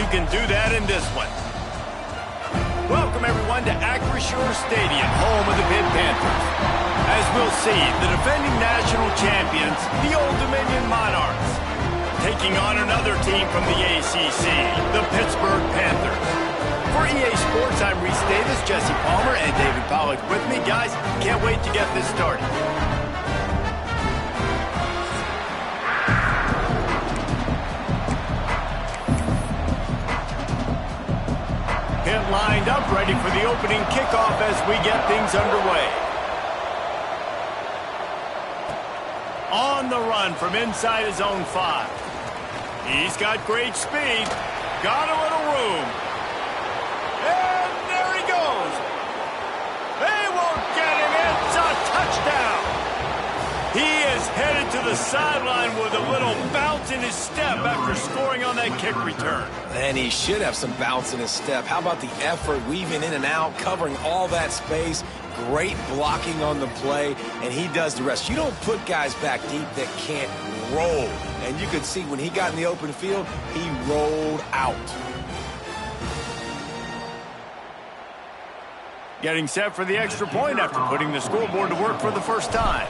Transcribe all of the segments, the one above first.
can do that in this one. Welcome, everyone, to Acrisure Stadium, home of the Pitt Panthers. As we'll see, the defending national champions, the Old Dominion Monarchs, taking on another team from the ACC, the Pittsburgh Panthers. For EA Sports, I'm Reese Davis, Jesse Palmer, and David Pollack with me. Guys, can't wait to get this started. Pitt lined up, ready for the opening kickoff as we get things underway. On the run from inside his own 5. He's got great speed. Got a little room. And there he goes. They won't get him. It's a touchdown. He is headed to the sideline with a little bounce in his step after scoring on that kick return. And he should have some bounce in his step. How about the effort, weaving in and out, covering all that space. Great blocking on the play, and he does the rest. You don't put guys back deep that can't roll. And you could see when he got in the open field, he rolled out. Getting set for the extra point after putting the scoreboard to work for the first time.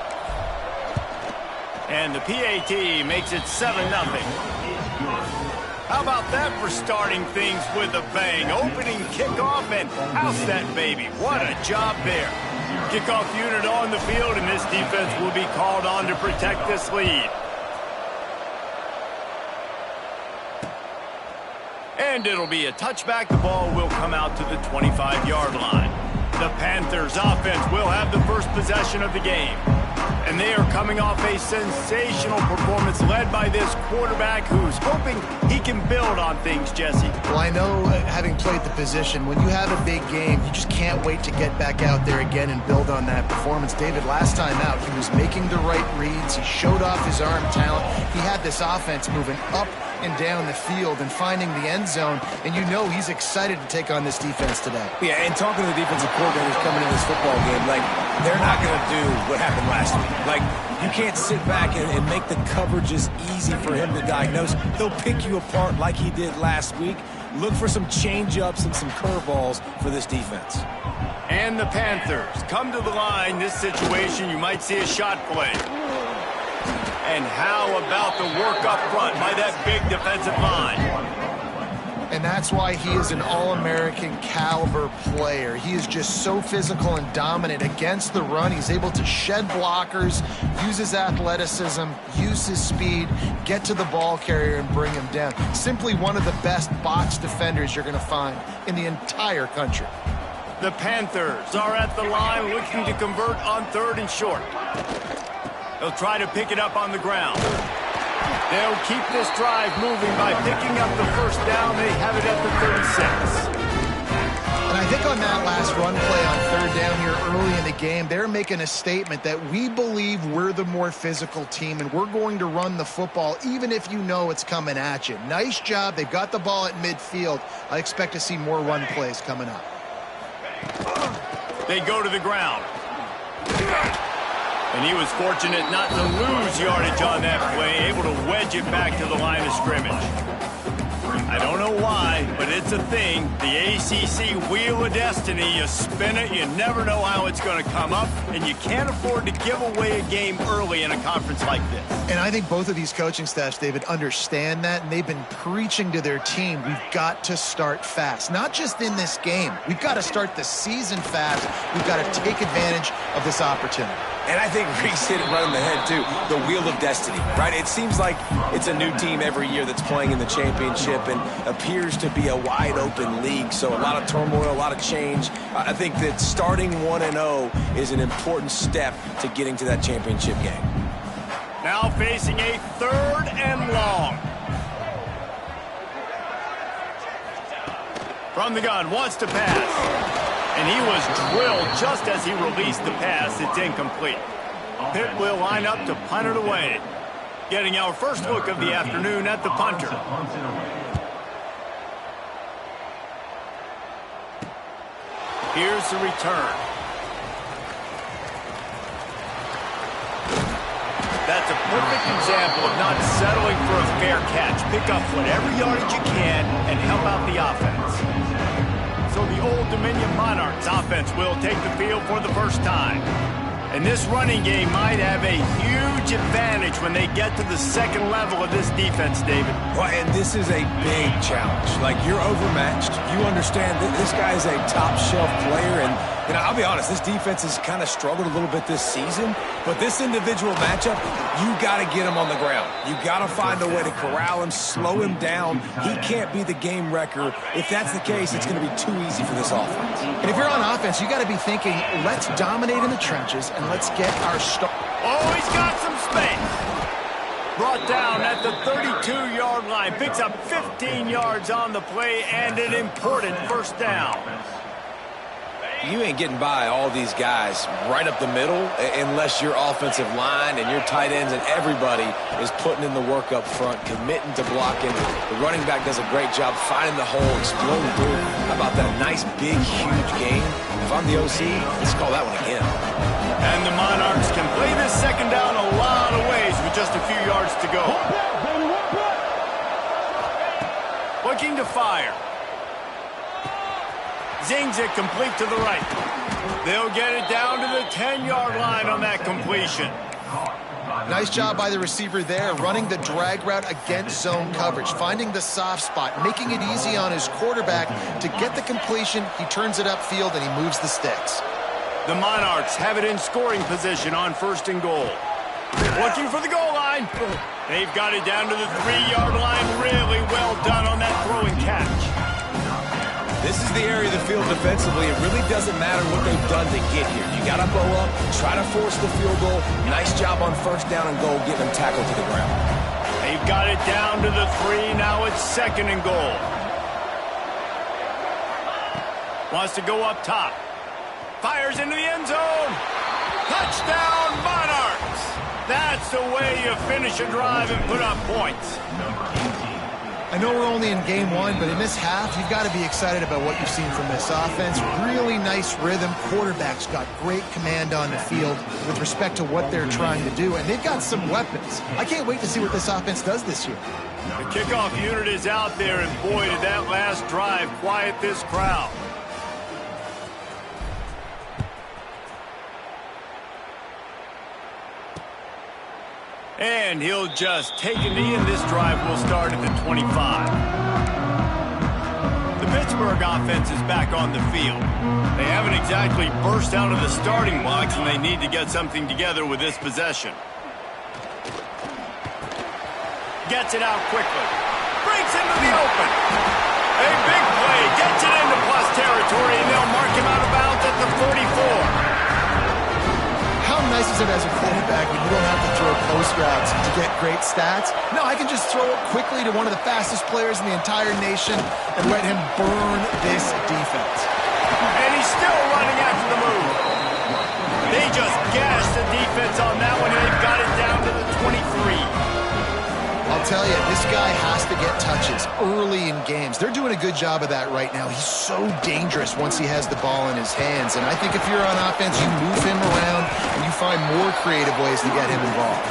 And the PAT makes it 7-0. How about that for starting things with a bang? Opening kickoff and house that baby. What a job there. Kickoff unit on the field, and this defense will be called on to protect this lead. And it'll be a touchback. The ball will come out to the 25-yard line. The Panthers offense will have the first possession of the game. And they are coming off a sensational performance led by this quarterback who's hoping he can build on things, Jesse. Well, I know, having played the position, when you have a big game, you just can't wait to get back out there again and build on that performance. David, last time out, he was making the right reads. He showed off his arm talent. He had this offense moving up and down the field and finding the end zone, and you know he's excited to take on this defense today. Yeah, and talking to the defensive coordinators coming into this football game, like, they're not going to do what happened last week. Like, you can't sit back and make the coverages easy for him to diagnose. He'll pick you apart like he did last week. Look for some change-ups and some curveballs for this defense. And the Panthers come to the line. This situation, you might see a shot play. And how about the work up front by that big defensive line? And that's why he is an All-American caliber player. He is just so physical and dominant against the run. He's able to shed blockers, use his athleticism, use his speed, get to the ball carrier and bring him down. Simply one of the best box defenders you're going to find in the entire country. The Panthers are at the line looking to convert on 3rd and short. They'll try to pick it up on the ground. They'll keep this drive moving by picking up the first down. They have it at the 36. And I think on that last run play on 3rd down here early in the game, they're making a statement that we believe we're the more physical team and we're going to run the football even if you know it's coming at you. Nice job. They've got the ball at midfield. I expect to see more run plays coming up. They go to the ground. And he was fortunate not to lose yardage on that play, able to wedge it back to the line of scrimmage. I don't know why, but it's a thing. The ACC Wheel of Destiny, you spin it, you never know how it's going to come up, and you can't afford to give away a game early in a conference like this. And I think both of these coaching staffs, David, understand that, and they've been preaching to their team, we've got to start fast. Not just in this game. We've got to start the season fast. We've got to take advantage of this opportunity. And I think Reese hit it right on the head, too. The Wheel of Destiny, right? It seems like it's a new team every year that's playing in the championship and appears to be a wide-open league. So a lot of turmoil, a lot of change. I think that starting 1-0 is an important step to getting to that championship game. Now facing a 3rd and long. From the gun, wants to pass. And he was drilled just as he released the pass. It's incomplete. Pitt will line up to punt it away. Getting our first look of the afternoon at the punter. Here's the return. That's a perfect example of not settling for a fair catch. Pick up whatever yardage you can and help out the offense. So the Old Dominion Monarchs offense will take the field for the first time. And this running game might have a huge advantage when they get to the second level of this defense, David. Well, and this is a big challenge. Like, you're overmatched. You understand that this guy is a top-shelf player, and I'll be honest, this defense has kind of struggled a little bit this season, but this individual matchup, you got to get him on the ground. You got to find a way to corral him, slow him down. He can't be the game wrecker. If that's the case, it's going to be too easy for this offense. And if you're on offense, you got to be thinking, let's dominate in the trenches and let's get our start. Oh, he's got some space. Brought down at the 32-yard line. Picks up 15 yards on the play and an important first down. You ain't getting by all these guys right up the middle unless your offensive line and your tight ends and everybody is putting in the work up front, committing to blocking. The running back does a great job finding the hole, exploding through. How about that nice, big, huge game? If I'm the OC, let's call that one again. And the Monarchs can play this second down a lot of ways with just a few yards to go. Looking to fire. Zings it complete to the right. They'll get it down to the 10-yard line on that completion. Nice job by the receiver there, running the drag route against zone coverage, finding the soft spot, making it easy on his quarterback to get the completion. He turns it upfield and he moves the sticks. The Monarchs have it in scoring position on 1st and goal. Looking for the goal line. They've got it down to the 3-yard line. Really well done on that throwing catch. This is the area of the field defensively. It really doesn't matter what they've done to get here. You got to bow up, try to force the field goal. Nice job on 1st down and goal, getting them tackled to the ground. They've got it down to the 3. Now it's 2nd and goal. Wants to go up top. Fires into the end zone. Touchdown, Monarchs. That's the way you finish a drive and put up points. I know we're only in game 1, but in this half, you've got to be excited about what you've seen from this offense. Really nice rhythm. Quarterback's got great command on the field with respect to what they're trying to do, and they've got some weapons. I can't wait to see what this offense does this year. The kickoff unit is out there, and boy, did that last drive quiet this crowd. And he'll just take a knee, and this drive will start at the 25. The Pittsburgh offense is back on the field. They haven't exactly burst out of the starting blocks, and they need to get something together with this possession. Gets it out quickly. Breaks into the open. A big play. Gets it into plus territory, and they'll mark him out of bounds at the 44. How nice is it as a quarterback when you don't have to throw post routes to get great stats? No, I can just throw it quickly to one of the fastest players in the entire nation and let him burn this defense. And he's still running after the move. They just gashed the defense on that one, and they've got it down to the 23. I'll tell you, this guy has to get touches early in games. They're doing a good job of that right now. He's so dangerous once he has the ball in his hands. And I think if you're on offense, you move him around and you find more creative ways to get him involved.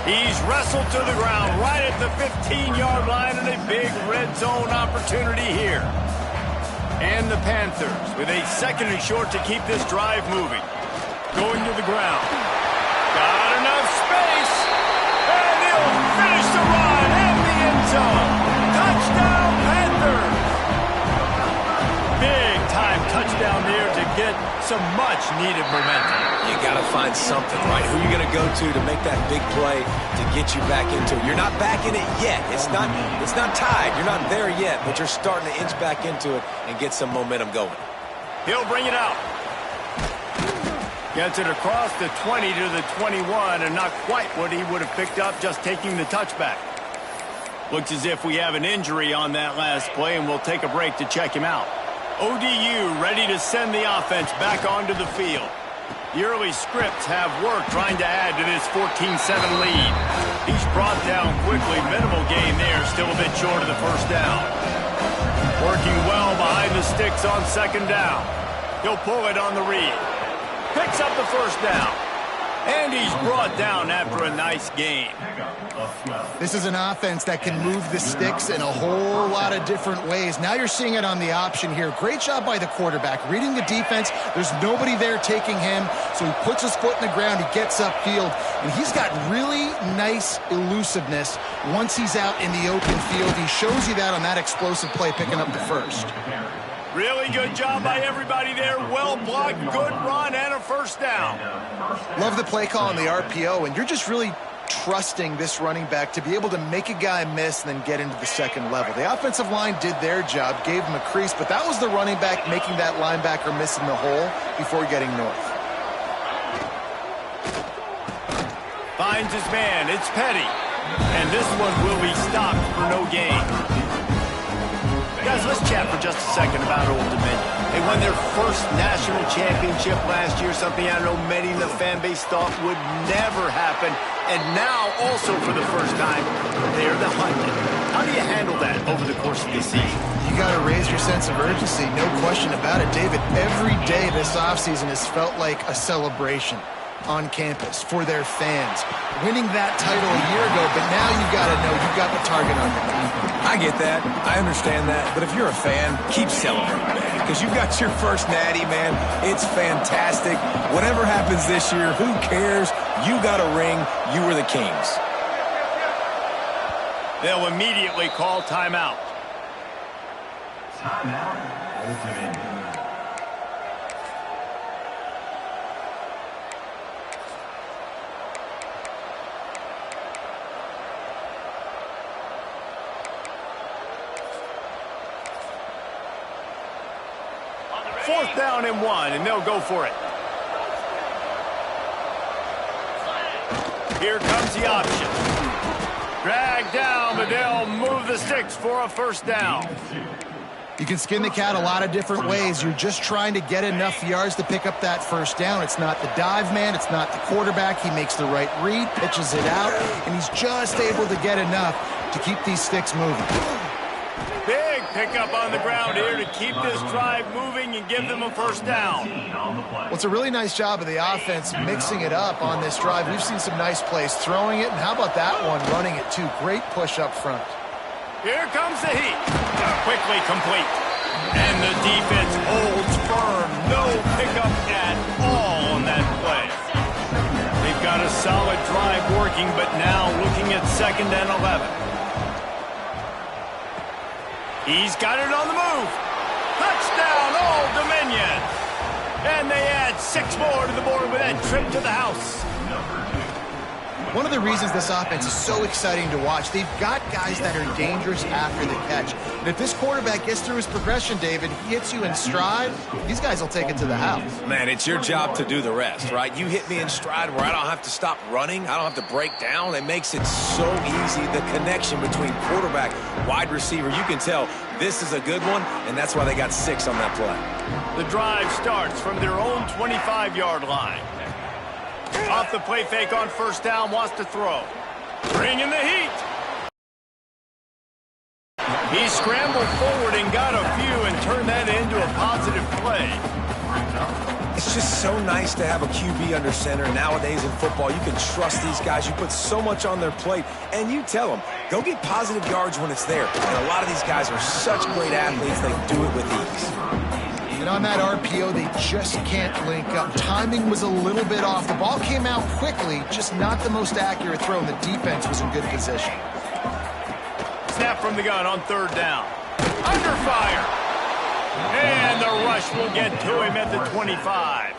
He's wrestled to the ground right at the 15-yard line, and a big red zone opportunity here. And the Panthers with a 2nd and short to keep this drive moving. Going to the ground. Got enough space. And he'll finish the run in the end zone. Touchdown, Panthers. Big-time touchdown there to get some much-needed momentum. You got to find something, right? Who are you going to go to make that big play to get you back into it? You're not back in it yet. It's not tied. You're not there yet, but you're starting to inch back into it and get some momentum going. He'll bring it out. Gets it across the 20 to the 21, and not quite what he would have picked up just taking the touchback. Looks as if we have an injury on that last play, and we'll take a break to check him out. ODU ready to send the offense back onto the field. The early scripts have worked trying to add to this 14-7 lead. He's brought down quickly. Minimal gain there, still a bit short of the first down. Working well behind the sticks on 2nd down. He'll pull it on the read. Picks up the first down. And he's brought down after a nice gain. This is an offense that can move the sticks in a whole lot of different ways. Now you're seeing it on the option here. Great job by the quarterback. Reading the defense, there's nobody there taking him, so he puts his foot in the ground, he gets upfield, and he's got really nice elusiveness once he's out in the open field. He shows you that on that explosive play, picking up the first. Really good job by everybody there. Well blocked, good run, and a first down. Love the play call on the RPO, and you're just really trusting this running back to be able to make a guy miss and then get into the second level. The offensive line did their job, gave him a crease, but that was the running back making that linebacker miss in the hole before getting north. Finds his man. It's Petty. And this one will be stopped for no gain. Guys, let's chat for just a second about Old Dominion. They won their first national championship last year, something I know many in the fan base thought would never happen. And now, also for the first time, they're the hunted. How do you handle that over the course of the season? You got to raise your sense of urgency, no question about it, David. Every day this offseason has felt like a celebration on campus for their fans. Winning that title a year ago, but now you got to know you got the target on your back. I get that. I understand that. But if you're a fan, keep celebrating, man. Because you got your first natty, man. It's fantastic. Whatever happens this year, who cares? You got a ring. You were the Kings. They'll immediately call timeout. Fourth down and 1, and they'll go for it. Here comes the option. Drag down, but they'll move the sticks for a first down. You can skin the cat a lot of different ways. You're just trying to get enough yards to pick up that first down. It's not the dive man. It's not the quarterback. He makes the right read, pitches it out, and he's just able to get enough to keep these sticks moving. Big pickup on the ground here to keep this drive moving and give them a first down. Well, it's a really nice job of the offense mixing it up on this drive. We've seen some nice plays throwing it, and how about that one running it too? Great push up front. Here comes the heat. Quickly complete. And the defense holds firm. No pickup at all on that play. They've got a solid drive working, but now looking at 2nd and 11. He's got it on the move. Touchdown, Old Dominion. And they add 6 more to the board with that trip to the house. One of the reasons this offense is so exciting to watch, they've got guys that are dangerous after the catch. And if this quarterback gets through his progression, David, he hits you in stride, these guys will take it to the house. Man, it's your job to do the rest, right? You hit me in stride where I don't have to stop running. I don't have to break down. It makes it so easy. The connection between quarterback, wide receiver, you can tell this is a good one, and that's why they got 6 on that play. The drive starts from their own 25-yard line. Off the play fake on first down, wants to throw. Bring in the heat. He scrambled forward and got a few and turned that into a positive play. It's just so nice to have a QB under center. Nowadays in football, you can trust these guys. You put so much on their plate, and you tell them, go get positive yards when it's there. And a lot of these guys are such great athletes, they do it with ease. And on that RPO, they just can't link up. Timing was a little bit off. The ball came out quickly, just not the most accurate throw, and the defense was in good position. Snap from the gun on 3rd down. Under fire. And the rush will get to him at the 25.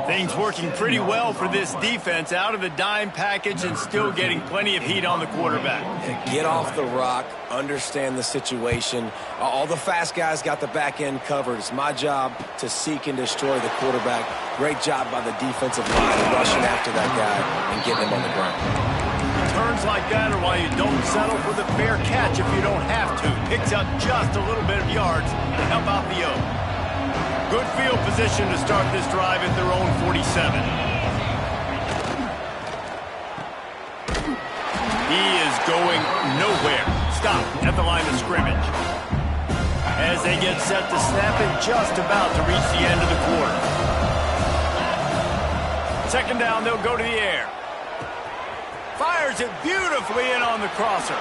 Things working pretty well for this defense, out of the dime package and still getting plenty of heat on the quarterback. Get off the rock, understand the situation. All the fast guys got the back end covered. It's my job to seek and destroy the quarterback. Great job by the defensive line rushing after that guy and getting him on the ground. Turns like that are why you don't settle for the fair catch if you don't have to. Picks up just a little bit of yards to help out the O. Good field position to start this drive at their own 47. He is going nowhere. Stop at the line of scrimmage. As they get set to snap it, just about to reach the end of the quarter. Second down, they'll go to the air. Fires it beautifully in on the crosser.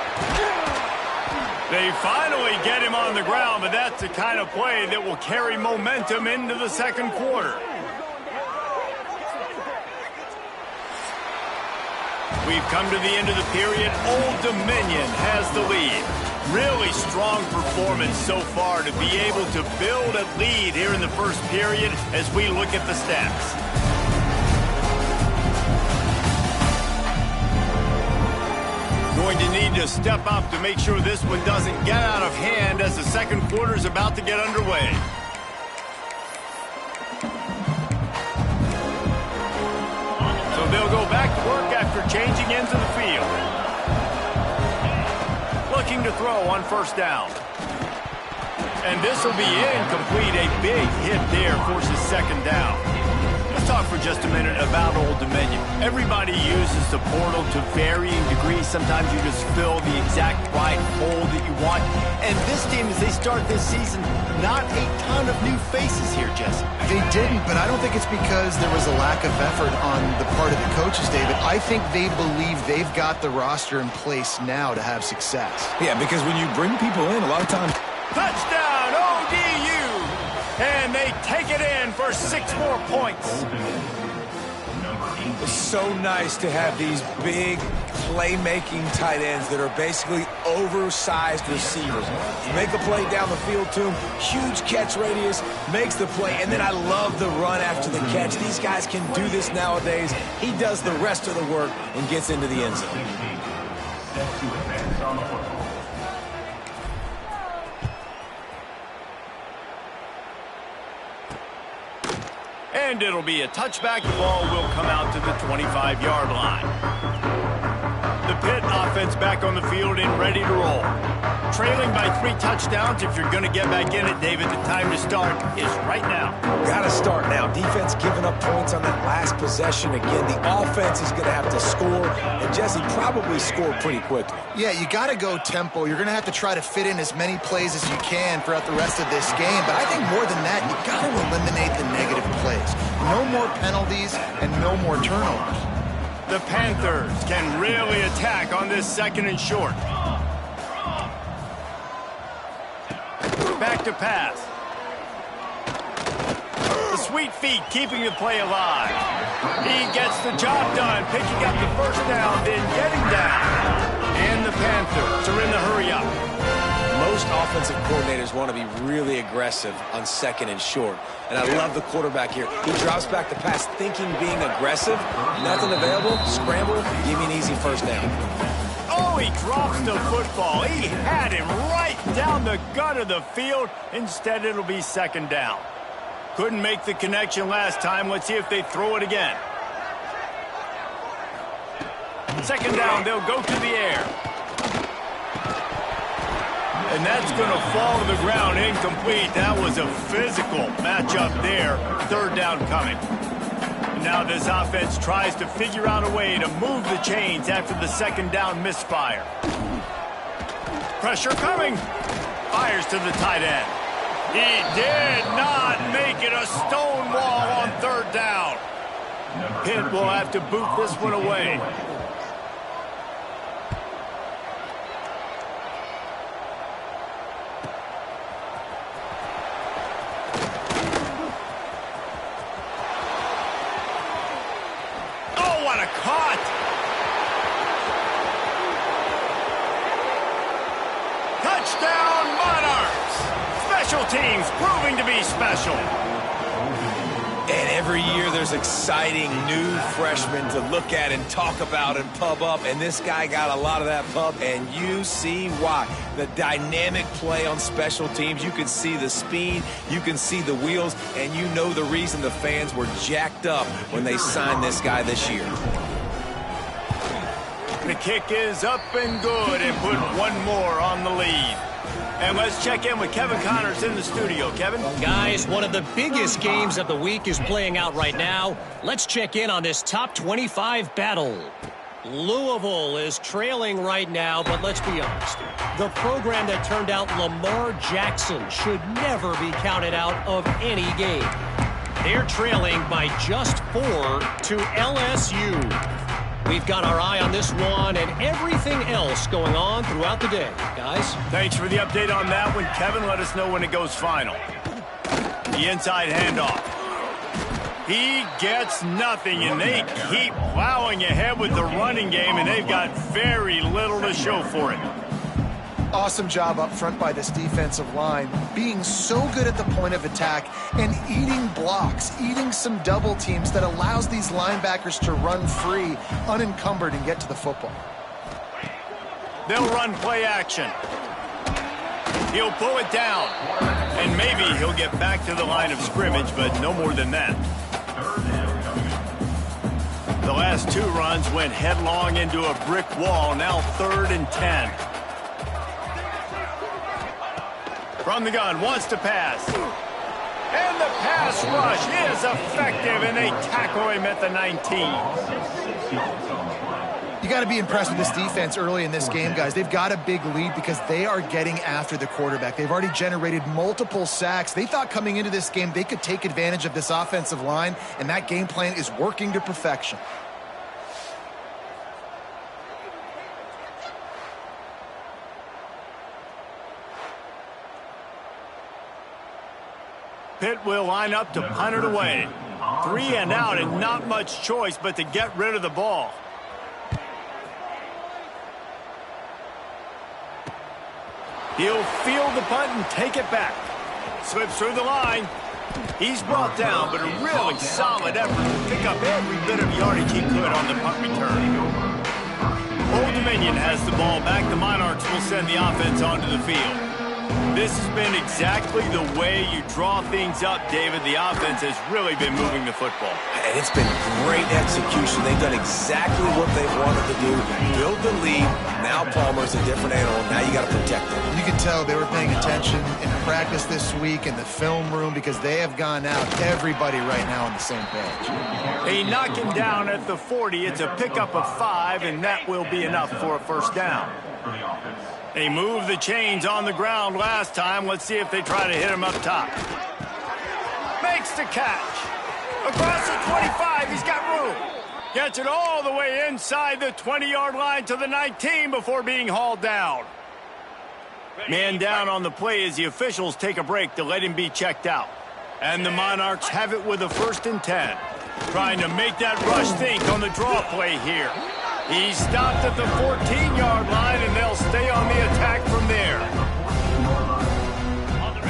They finally get him on the ground, but that's the kind of play that will carry momentum into the second quarter. We've come to the end of the period. Old Dominion has the lead. Really strong performance so far to be able to build a lead here in the first period as we look at the stats. Going to need to step up to make sure this one doesn't get out of hand as the second quarter is about to get underway. So they'll go back to work after changing into the field. Looking to throw on first down. And this will be incomplete. A big hit there forces second down. Let's talk for just a minute about Old Dominion. Everybody uses the portal to varying degrees. Sometimes you just fill the exact right hole that you want. And this team, as they start this season, not a ton of new faces here, Jesse. They didn't, but I don't think it's because there was a lack of effort on the part of the coaches, David. I think they believe they've got the roster in place now to have success. Yeah, because when you bring people in, a lot of times... Touchdown, ODU! And they take it in for 6 more points. It's so nice to have these big playmaking tight ends that are basically oversized receivers. Make a play down the field to him, huge catch radius, makes the play, and then I love the run after the catch. These guys can do this nowadays. He does the rest of the work and gets into the end zone. And it'll be a touchback. The ball will come out to the 25-yard line. The Pitt offense back on the field and ready to roll. Trailing by 3 touchdowns. If you're going to get back in it, David, the time to start is right now. Got to start now. Defense giving up points on that last possession. Again, the offense is going to have to score, and Jesse probably scored pretty quickly. Yeah, you got to go tempo. You're going to have to try to fit in as many plays as you can throughout the rest of this game. But I think more than that, you got to eliminate the negative plays. No more penalties and no more turnovers. The Panthers can really attack on this second and short. Back to pass. The sweet feet keeping the play alive. He gets the job done, picking up the first down, then getting down. And the Panthers are in the hurry up. Most offensive coordinators want to be really aggressive on second and short. And I love the quarterback here. He drops back the pass thinking being aggressive. Nothing available. Scramble. Give me an easy first down. Oh, he drops the football. He had him right down the gut of the field. Instead, it'll be second down. Couldn't make the connection last time. Let's see if they throw it again. Second down, they'll go to the air. And that's going to fall to the ground incomplete. That was a physical matchup there. Third down coming. Now this offense tries to figure out a way to move the chains after the second down misfire. Pressure coming. Fires to the tight end. He did not make it a stone wall on third down. Pitt will have to boot this one away. Oh, what a caught! Touchdown, Monarchs! Special teams proving to be special. And every year there's exciting new freshmen to look at and talk about and pub up. And this guy got a lot of that pub, and you see why. The dynamic play on special teams. You can see the speed. You can see the wheels. And you know the reason the fans were jacked up when they signed this guy this year. The kick is up and good, and put one more on the lead. And let's check in with Kevin Connors in the studio. Kevin? Guys, one of the biggest games of the week is playing out right now. Let's check in on this top 25 battle. Louisville is trailing right now, but let's be honest. The program that turned out Lamar Jackson should never be counted out of any game. They're trailing by just 4 to LSU. We've got our eye on this one and everything else going on throughout the day, guys. Thanks for the update on that one, Kevin. Let us know when it goes final. The inside handoff. He gets nothing, and they keep plowing ahead with the running game, and they've got very little to show for it. Awesome job up front by this defensive line, being so good at the point of attack and eating blocks, eating some double teams that allows these linebackers to run free, unencumbered, and get to the football. They'll run play action. He'll pull it down, and maybe he'll get back to the line of scrimmage, but no more than that. The last 2 runs went headlong into a brick wall, now 3rd and 10. From the gun, wants to pass. And the pass rush is effective, and they tackle him at the 19. You got to be impressed with this defense early in this game, guys. They've got a big lead because they are getting after the quarterback. They've already generated multiple sacks. They thought coming into this game they could take advantage of this offensive line, and that game plan is working to perfection. Pitt will line up to punt it away. 3 and out, and not much choice but to get rid of the ball. He'll field the punt and take it back. Slips through the line. He's brought down, but a really solid effort to pick up every bit of yardage he could on the punt return. Old Dominion has the ball back. The Monarchs will send the offense onto the field. This has been exactly the way you draw things up, David. The offense has really been moving the football. And it's been great execution. They've done exactly what they wanted to do. Build the lead. Now Palmer's a different animal. Now you got to protect them. You can tell they were paying attention in practice this week in the film room because they have gone out, everybody right now on the same page. They knock him down at the 40. It's a pickup of 5, and that will be enough for a first down. They moved the chains on the ground last time. Let's see if they try to hit him up top. Makes the catch. Across the 25, he's got room. Gets it all the way inside the 20-yard line to the 19 before being hauled down. Man down on the play as the officials take a break to let him be checked out. And the Monarchs have it with a 1st and 10. Trying to make that rush think on the draw play here. He's stopped at the 14-yard line, and they'll stay on the attack from there.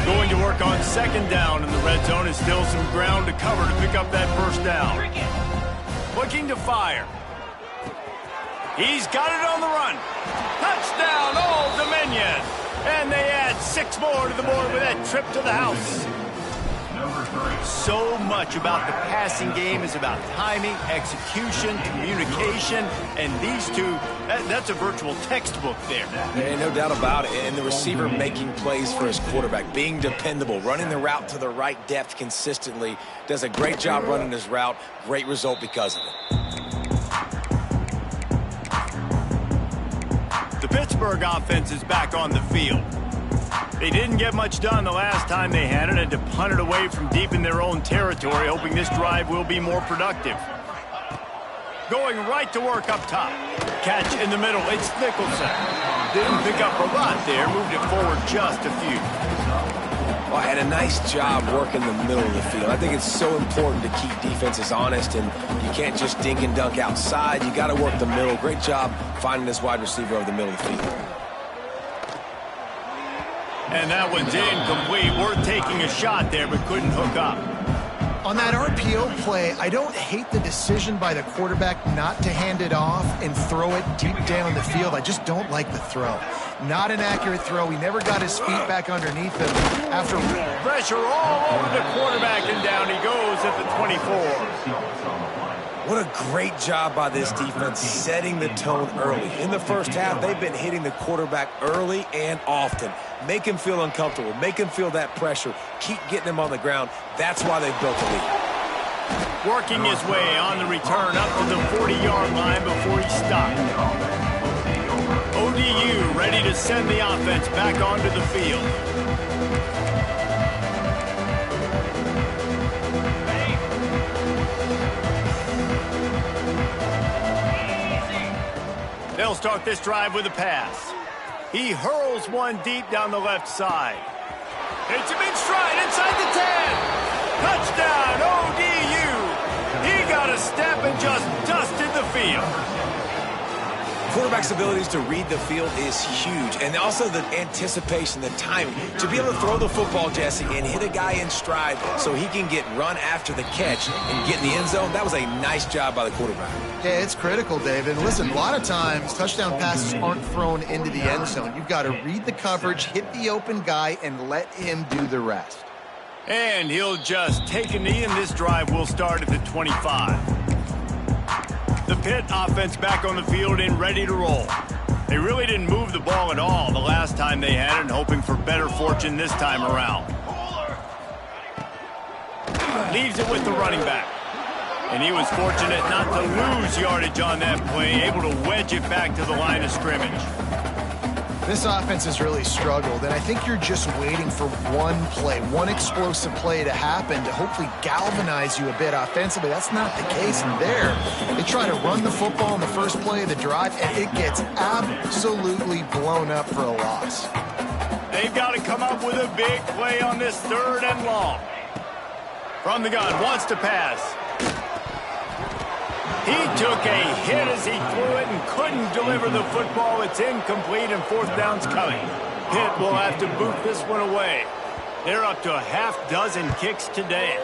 Going to work on 2nd down, and the red zone is still some ground to cover to pick up that first down. Looking to fire. He's got it on the run. Touchdown, Old Dominion. And they add 6 more to the board with that trip to the house. So much about the passing game is about timing, execution, communication, and these two, that's a virtual textbook there. Ain't no doubt about it. And the receiver making plays for his quarterback, being dependable, running the route to the right depth consistently, does a great job running his route. Great result because of it. The Pittsburgh offense is back on the field. They didn't get much done the last time they had it, and to punt it away from deep in their own territory, hoping this drive will be more productive. Going right to work up top. Catch in the middle, it's Nicholson. Didn't pick up a lot there, moved it forward just a few. Well, and a nice job working the middle of the field. I think it's so important to keep defenses honest, and you can't just dink and dunk outside. You got to work the middle. Great job finding this wide receiver over the middle of the field. And that one's incomplete. Worth taking a shot there, but couldn't hook up. On that RPO play, I don't hate the decision by the quarterback not to hand it off and throw it deep down the field. I just don't like the throw. Not an accurate throw. He never got his feet back underneath him. After pressure all over the quarterback, and down he goes at the 24. What a great job by this defense setting the tone early. In the first half, they've been hitting the quarterback early and often. Make him feel uncomfortable. Make him feel that pressure. Keep getting him on the ground. That's why they've built a lead. Working his way on the return up to the 40-yard line before he stopped. ODU ready to send the offense back onto the field. start this drive with a pass. He hurls one deep down the left side. Hits him in stride inside the 10. Touchdown, ODU. He got a step and just dusted the field. Quarterback's abilities to read the field is huge, and also the anticipation, the timing. To be able to throw the football, Jesse, and hit a guy in stride so he can get run after the catch and get in the end zone, that was a nice job by the quarterback. Yeah, it's critical, David. Listen, a lot of times touchdown passes aren't thrown into the end zone. You've got to read the coverage, hit the open guy, and let him do the rest. And he'll just take a knee, and this drive will start at the 25. The Pitt offense back on the field and ready to roll. They really didn't move the ball at all the last time they had it, and hoping for better fortune this time around. Leaves it with the running back. And he was fortunate not to lose yardage on that play, able to wedge it back to the line of scrimmage. This offense has really struggled, and I think you're just waiting for one play, one explosive play to happen to hopefully galvanize you a bit offensively. That's not the case in there. They try to run the football in the first play of the drive, and it gets absolutely blown up for a loss. They've got to come up with a big play on this 3rd and long. From the gun, wants to pass. He took a hit as he threw it and couldn't deliver the football. It's incomplete, and 4th down's coming. Pitt will have to boot this one away. They're up to a half-dozen kicks today.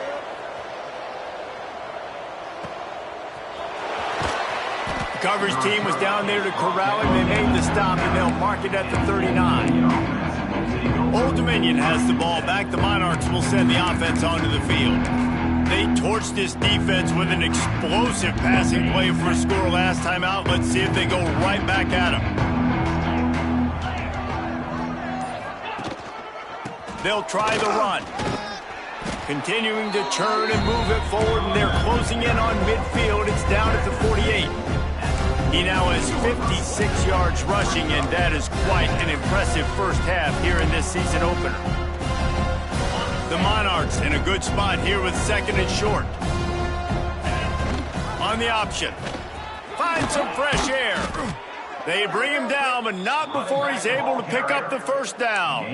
The coverage team was down there to corral him. They made the stop, and they'll mark it at the 39. Old Dominion has the ball back. The Monarchs will send the offense onto the field. They torched this defense with an explosive passing play for a score last time out. Let's see if they go right back at them. They'll try the run. Continuing to churn and move it forward, and they're closing in on midfield. It's down at the 48. He now has 56 yards rushing, and that is quite an impressive first half here in this season opener. The Monarchs in a good spot here with 2nd and short. On the option. Find some fresh air. They bring him down, but not before he's able to pick up the first down.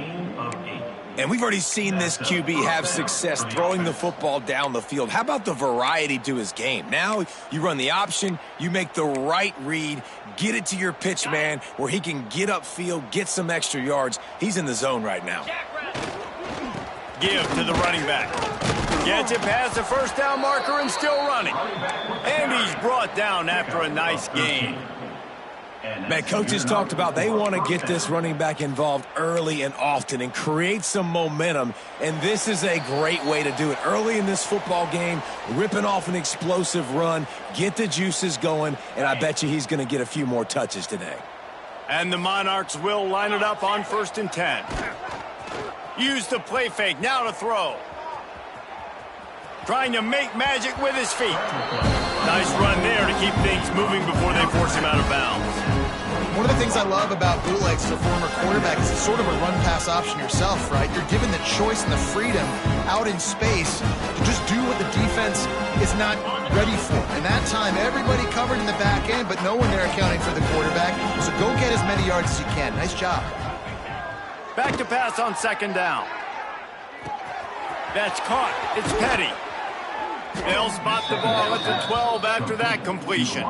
And we've already seen this QB have success throwing the football down the field. How about the variety to his game? Now you run the option, you make the right read, get it to your pitch man where he can get upfield, get some extra yards. He's in the zone right now. Give to the running back. Gets it past the first down marker and still running. And he's brought down after a nice gain. Man, coaches talked about they want to get this running back involved early and often and create some momentum, and this is a great way to do it. Early in this football game, ripping off an explosive run, get the juices going, and I bet you he's going to get a few more touches today. And the Monarchs will line it up on 1st and 10. Use the play fake, now to throw. Trying to make magic with his feet. Nice run there to keep things moving before they force him out of bounds. One of the things I love about bootlegs as a former quarterback is it's sort of a run-pass option yourself, right? You're given the choice and the freedom out in space to just do what the defense is not ready for. And that time, everybody covered in the back end, but no one there accounting for the quarterback. So go get as many yards as you can. Nice job. Back to pass on 2nd down. That's caught. It's Petty. They'll spot the ball at the 12 after that completion.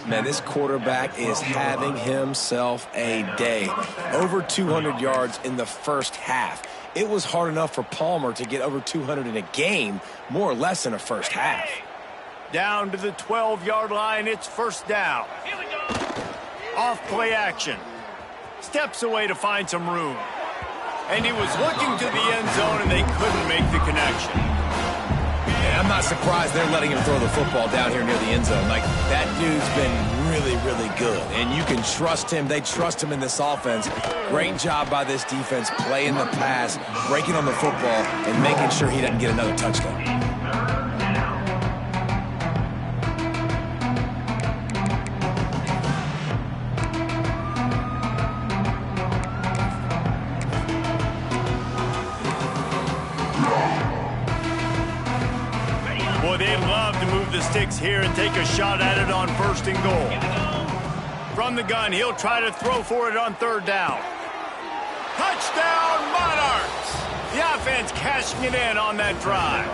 Man, this quarterback is having himself a day. Over 200 yards in the first half. It was hard enough for Palmer to get over 200 in a game, more or less in a first half. Down to the 12-yard line, it's 1st down. Off play action. Steps away to find some room. And he was looking to the end zone, and they couldn't make the connection. And I'm not surprised they're letting him throw the football down here near the end zone. Like, that dude's been really, really good. And you can trust him. They trust him in this offense. Great job by this defense playing the pass, breaking on the football, and making sure he doesn't get another touchdown. Boy, they'd love to move the sticks here and take a shot at it on 1st and goal. From the gun, he'll try to throw for it on third down. Touchdown, Monarchs! The offense cashing it in on that drive.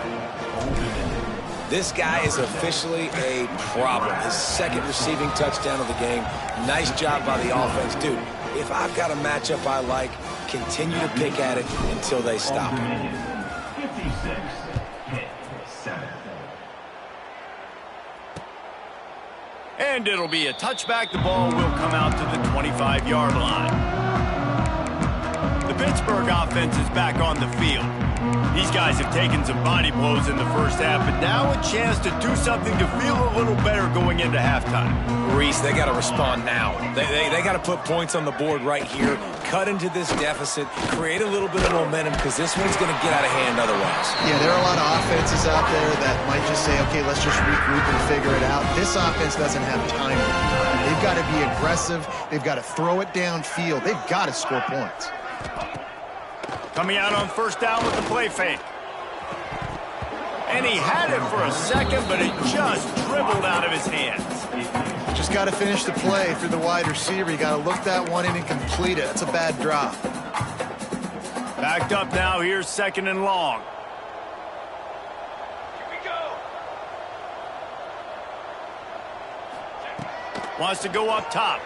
This guy is officially a problem. His second receiving touchdown of the game. Nice job by the offense. Dude, if I've got a matchup I like, continue to pick at it until they stop it. And it'll be a touchback. The ball will come out to the 25-yard line. The Pittsburgh offense is back on the field. These guys have taken some body blows in the first half, but now a chance to do something to feel a little better going into halftime. Reese, they got to respond now. They got to put points on the board right here, cut into this deficit, create a little bit of momentum, because this one's going to get out of hand otherwise. Yeah, there are a lot of offenses out there that might just say, okay, let's just regroup and figure it out. This offense doesn't have time. They've got to be aggressive. They've got to throw it downfield. They've got to score points. Coming out on first down with the play fake. And he had it for a second, but it just dribbled out of his hands. Just got to finish the play through the wide receiver. You got to look that one in and complete it. That's a bad drop. Backed up now. Here's second and long. Here we go. Wants to go up top.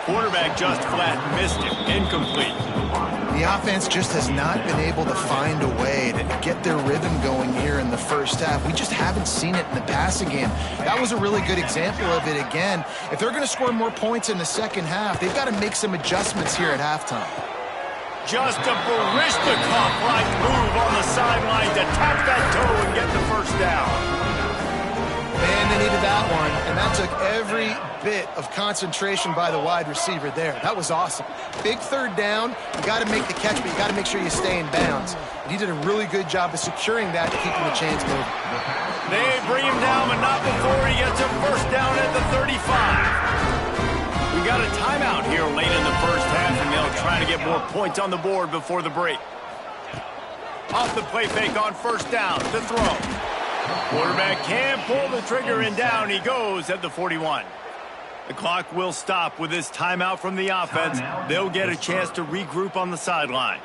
Quarterback just flat missed it. Incomplete. The offense just has not been able to find a way to get their rhythm going here in the first half. We just haven't seen it in the passing game. That was a really good example of it again. If they're going to score more points in the second half, they've got to make some adjustments here at halftime. Just a Baryshnikov-like move on the sideline to tap that toe and get the first down. Man, they needed that one, and that took every bit of concentration by the wide receiver there. That was awesome. Big third down. You got to make the catch, but you got to make sure you stay in bounds. And he did a really good job of securing that, keeping the chains moving. They bring him down, but not before he gets a first down at the 35. We got a timeout here late in the first half, and they'll try to get more points on the board before the break. Off the play fake on first down to throw. Quarterback can't pull the trigger, and down he goes at the 41. The clock will stop with this timeout from the offense. They'll get a chance to regroup on the sideline.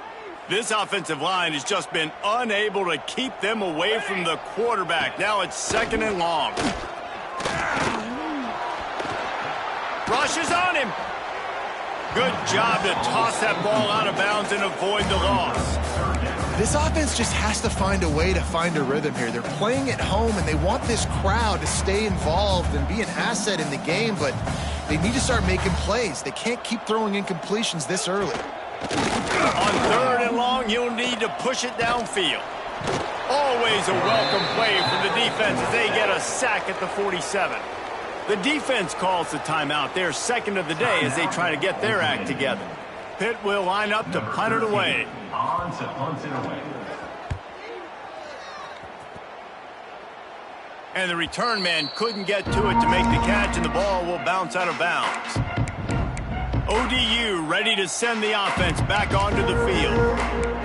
This offensive line has just been unable to keep them away from the quarterback. Now it's second and long. Rush is on him. Good job to toss that ball out of bounds and avoid the loss. This offense just has to find a way to find a rhythm here. They're playing at home, and they want this crowd to stay involved and be an asset in the game, but they need to start making plays. They can't keep throwing incompletions this early. On third and long, you'll need to push it downfield. Always a welcome play from the defense as they get a sack at the 47. The defense calls the timeout. They're second of the day as they try to get their act together. Pitt will line up to punt it away. On to punt it away. And the return man couldn't get to it to make the catch, and the ball will bounce out of bounds. ODU ready to send the offense back onto the field.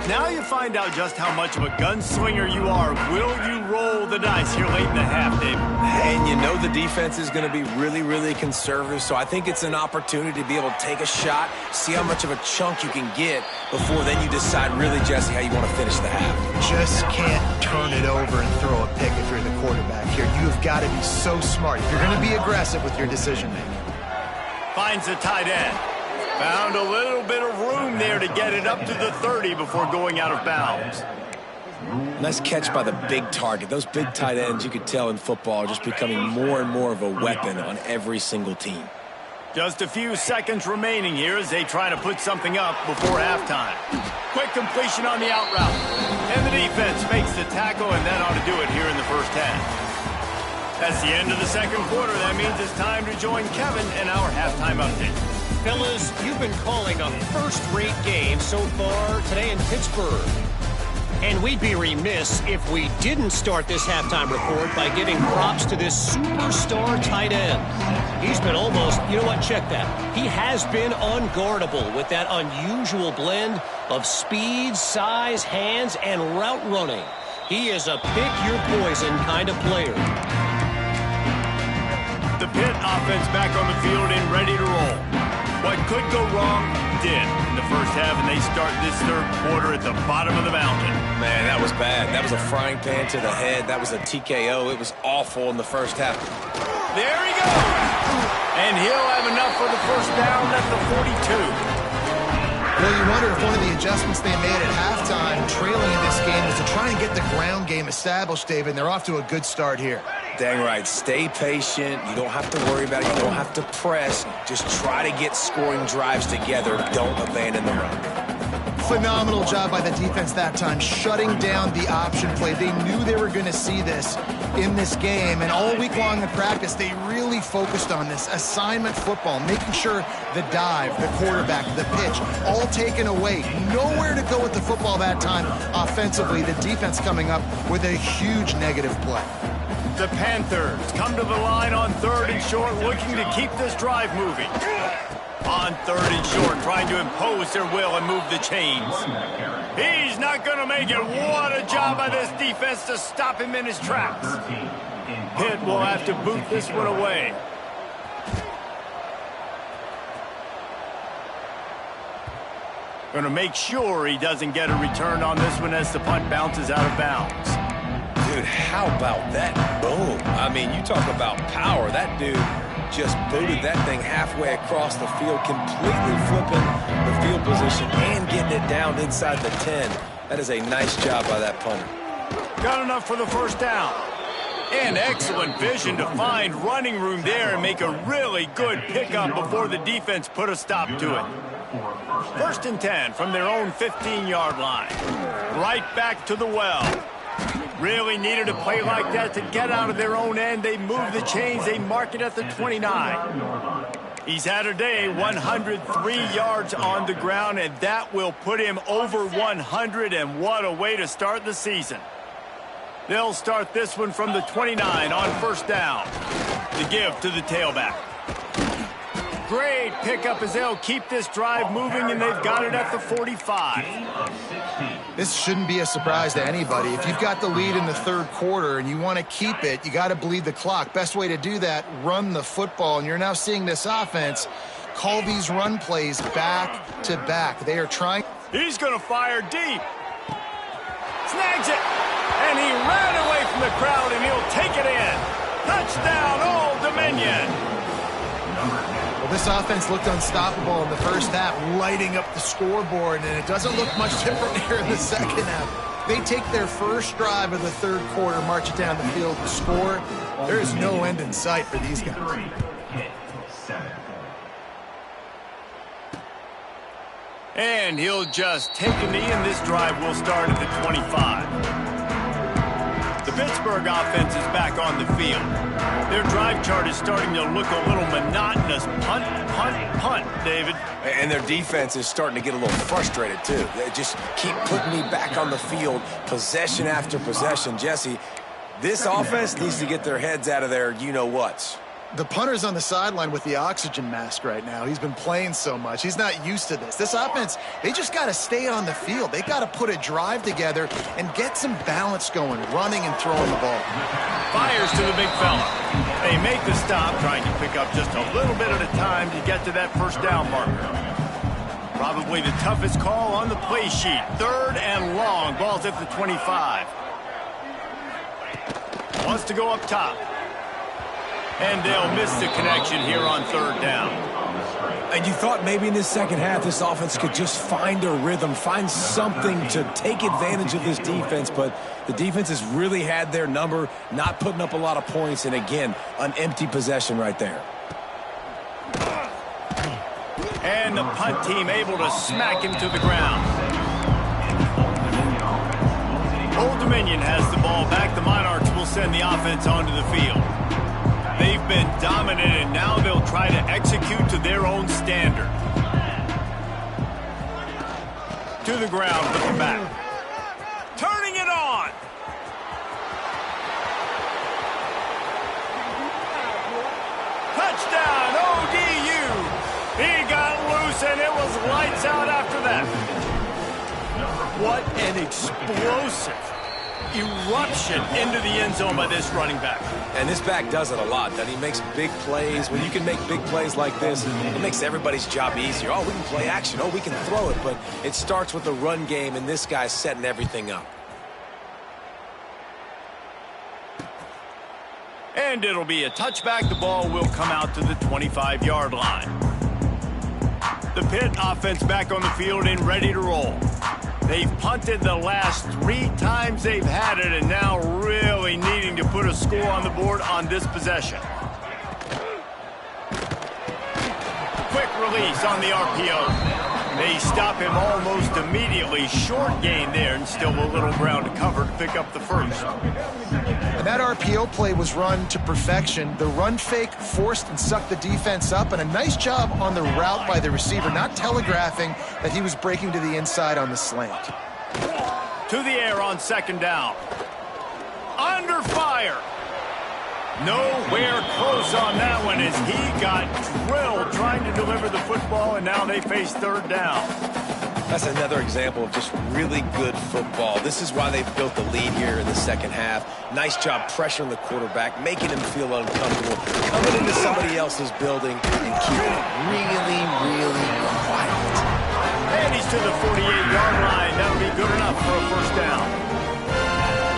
Now you find out just how much of a gunslinger you are. Will you roll the dice here late in the half, Dave? And you know the defense is going to be really, really conservative, so I think it's an opportunity to be able to take a shot, see how much of a chunk you can get before then you decide really, Jesse, how you want to finish the half. Just can't turn it over and throw a pick if you're the quarterback here. You've got to be so smart. You're going to be aggressive with your decision-making. Finds the tight end. Found a little bit of room there to get it up to the 30 before going out of bounds. Nice catch by the big target. Those big tight ends, you could tell in football, are just becoming more and more of a weapon on every single team. Just a few seconds remaining here as they try to put something up before halftime. Quick completion on the out route. And the defense makes the tackle, and that ought to do it here in the first half. That's the end of the second quarter. That means it's time to join Kevin in our halftime update. Fellas, you've been calling a first-rate game so far today in Pittsburgh. And we'd be remiss if we didn't start this halftime report by giving props to this superstar tight end. He's been almost, you know what, check that. He has been unguardable with that unusual blend of speed, size, hands, and route running. He is a pick-your-poison kind of player. The Pitt offense back on the field and ready to roll. What could go wrong did in the first half, and they start this third quarter at the bottom of the mountain. Man, that was bad. That was a frying pan to the head. That was a TKO. It was awful in the first half. There he goes. And he'll have enough for the first down at the 42. Well, you wonder if one of the adjustments they made at halftime, trailing in this game, was to try and get the ground game established, David, and they're off to a good start here. Dang right. Stay patient. You don't have to worry about it. You don't have to press. Just try to get scoring drives together. Don't abandon the run. Phenomenal job by the defense that time, shutting down the option play. They knew they were going to see this in this game, and all week long in practice, they really focused on this assignment football, making sure the dive, the quarterback, the pitch, all taken away. Nowhere to go with the football that time offensively. The defense coming up with a huge negative play. The Panthers come to the line on 3rd and short, looking to keep this drive moving. On 3rd and short, trying to impose their will and move the chains. He's not going to make it. What a job by this defense to stop him in his tracks. Pitt will have to boot this one away. Going to make sure he doesn't get a return on this one as the punt bounces out of bounds. Dude, how about that boom? I mean, you talk about power. That dude just booted that thing halfway across the field, completely flipping the field position and getting it down inside the 10. That is a nice job by that punter. Got enough for the first down. And excellent vision to find running room there and make a really good pickup before the defense put a stop to it. 1st and 10 from their own 15-yard line. Right back to the well. Really needed a play like that to get out of their own end. They move the chains. They mark it at the 29. He's had a day, 103 yards on the ground, and that will put him over 100, and what a way to start the season. They'll start this one from the 29 on 1st down. The give to the tailback. Great pickup as they'll keep this drive moving, and they've got it at the 45. This shouldn't be a surprise to anybody. If you've got the lead in the 3rd quarter and you want to keep it, you got to bleed the clock. Best way to do that, run the football. And you're now seeing this offense call these run plays back to back. They are trying. He's going to fire deep. Snags it. And he ran away from the crowd, and he'll take it in. Touchdown, Old Dominion. Well, this offense looked unstoppable in the first half, lighting up the scoreboard, and it doesn't look much different here in the second half. They take their first drive of the 3rd quarter, march it down the field to score. There is no end in sight for these guys. And he'll just take a knee, and this drive will start at the 25. The Pittsburgh offense is back on the field. Their drive chart is starting to look a little monotonous. Punt, punt, punt, David. And their defense is starting to get a little frustrated, too. They just keep putting me back on the field, possession after possession. Jesse, this offense needs to get their heads out of their you-know-whats. The punter's on the sideline with the oxygen mask right now. He's been playing so much. He's not used to this. This offense, they just got to stay on the field. They got to put a drive together and get some balance going, running and throwing the ball. Fires to the big fella. They make the stop, trying to pick up just a little bit at a time to get to that first down marker. Probably the toughest call on the play sheet. 3rd and long. Ball's at the 25. Wants to go up top. And they'll miss the connection here on 3rd down. And you thought maybe in this second half this offense could just find a rhythm, find something to take advantage of this defense, but the defense has really had their number, not putting up a lot of points, and again, an empty possession right there. And the punt team able to smack him to the ground. Old Dominion has the ball back. The Monarchs will send the offense onto the field. They've been dominant, and now they'll try to execute to their own standard. To the ground with the back. Turning it on. Touchdown, ODU. He got loose, and it was lights out after that. What an explosive eruption into the end zone by this running back. And this back does it a lot. That he makes big plays. When you can make big plays like this, it makes everybody's job easier. Oh, we can play action. Oh, we can throw it. But it starts with the run game, and this guy's setting everything up. And it'll be a touchback. The ball will come out to the 25-yard line. The Pitt offense back on the field and ready to roll. They've punted the last 3 times they've had it, and now really needing to put a score on the board on this possession. Quick release on the RPO. They stop him almost immediately. Short gain there, and still a little ground to cover to pick up the first. And that RPO play was run to perfection. The run fake forced and sucked the defense up, and a nice job on the route by the receiver, not telegraphing that he was breaking to the inside on the slant. To the air on second down. Under fire. Nowhere close on that one as he got drilled trying to deliver the football, and now they face third down. That's another example of just really good football. This is why they've built the lead here in the second half. Nice job pressuring the quarterback, making him feel uncomfortable, coming into somebody else's building and keeping it really, really quiet. And he's to the 48-yard line. That'll be good enough for a first down.